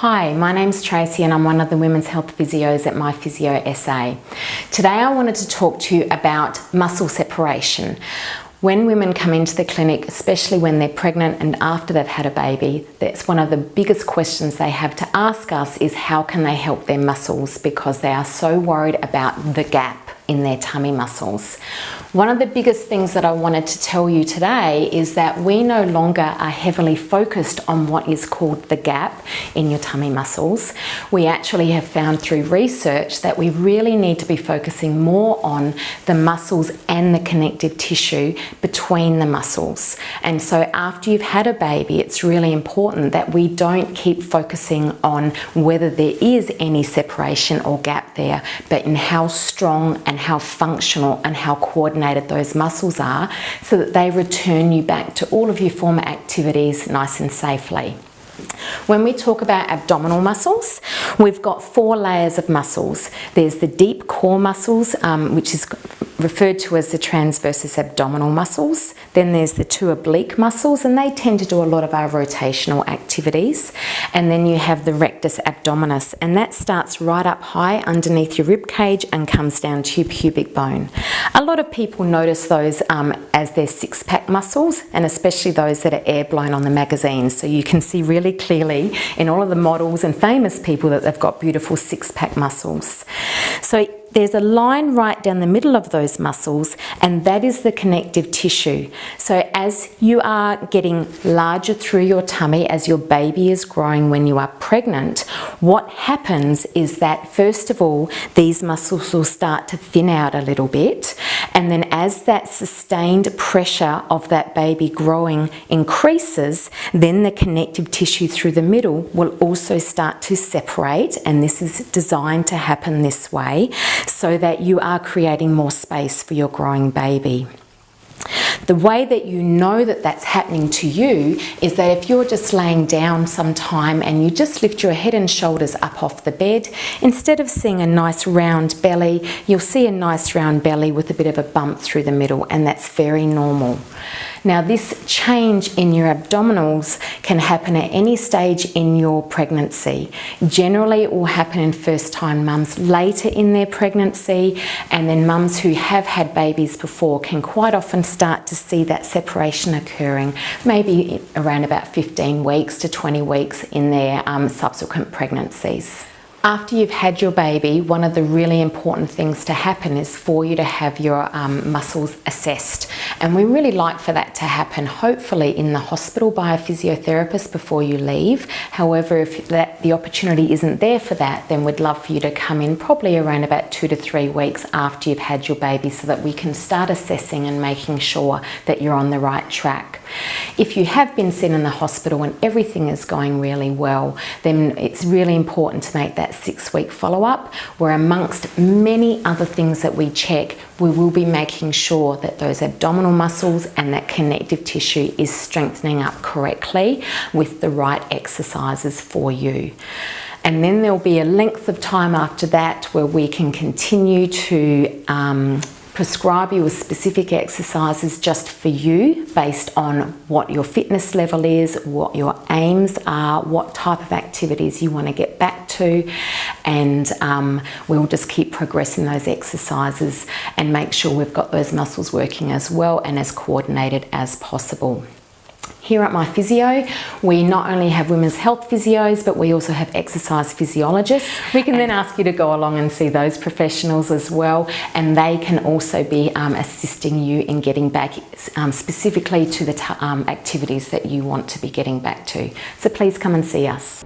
Hi, my name's Tracy and I'm one of the women's health physios at myPhysioSA. Today I wanted to talk to you about muscle separation. When women come into the clinic, especially when they're pregnant and after they've had a baby, that's one of the biggest questions they have to ask us is how can they help their muscles, because they are so worried about the gap in their tummy muscles. One of the biggest things that I wanted to tell you today is that we no longer are heavily focused on what is called the gap in your tummy muscles. We actually have found through research that we really need to be focusing more on the muscles and the connective tissue between the muscles. And so after you've had a baby, it's really important that we don't keep focusing on whether there is any separation or gap there, but in how strong and how functional and how coordinated those muscles are, so that they return you back to all of your former activities nice and safely. When we talk about abdominal muscles, we've got 4 layers of muscles. There's the deep core muscles, which is referred to as the transversus abdominal muscles. Then there's the 2 oblique muscles, and they tend to do a lot of our rotational activities. And then you have the rectus abdominis, and that starts right up high underneath your rib cage and comes down to your pubic bone. A lot of people notice those as their six-pack muscles, and especially those that are air blown on the magazines. So you can see really clearly in all of the models and famous people that they've got beautiful six-pack muscles. So there's a line right down the middle of those muscles, and that is the connective tissue. So as you are getting larger through your tummy, as your baby is growing when you are pregnant, what happens is that first of all, these muscles will start to thin out a little bit, and then as that sustained pressure of that baby growing increases, then the connective tissue through the middle will also start to separate, and this is designed to happen this way, so that you are creating more space for your growing baby. The way that you know that that's happening to you is that if you're just laying down sometime and you just lift your head and shoulders up off the bed, instead of seeing a nice round belly, you'll see a nice round belly with a bit of a bump through the middle, and that's very normal. Now, this change in your abdominals can happen at any stage in your pregnancy. Generally, it will happen in first-time mums later in their pregnancy, and then mums who have had babies before can quite often start to see that separation occurring, maybe around about 15 weeks to 20 weeks in their subsequent pregnancies. After you've had your baby, one of the really important things to happen is for you to have your muscles assessed. And we really like for that to happen, hopefully in the hospital by a physiotherapist before you leave. However, if the opportunity isn't there for that, then we'd love for you to come in probably around about 2 to 3 weeks after you've had your baby, so that we can start assessing and making sure that you're on the right track. If you have been seen in the hospital and everything is going really well, then it's really important to make that 6-week follow-up, where amongst many other things that we check, we will be making sure that those abdominal muscles and that connective tissue is strengthening up correctly with the right exercises for you. And then there'll be a length of time after that where we can continue to prescribe you with specific exercises just for you, based on what your fitness level is, what your aims are, what type of activities you want to get back to, and we'll just keep progressing those exercises and make sure we've got those muscles working as well and as coordinated as possible. Here at myPhysio, we not only have women's health physios, but we also have exercise physiologists. We can then ask you to go along and see those professionals as well, and they can also be assisting you in getting back specifically to the activities that you want to be getting back to. So please come and see us.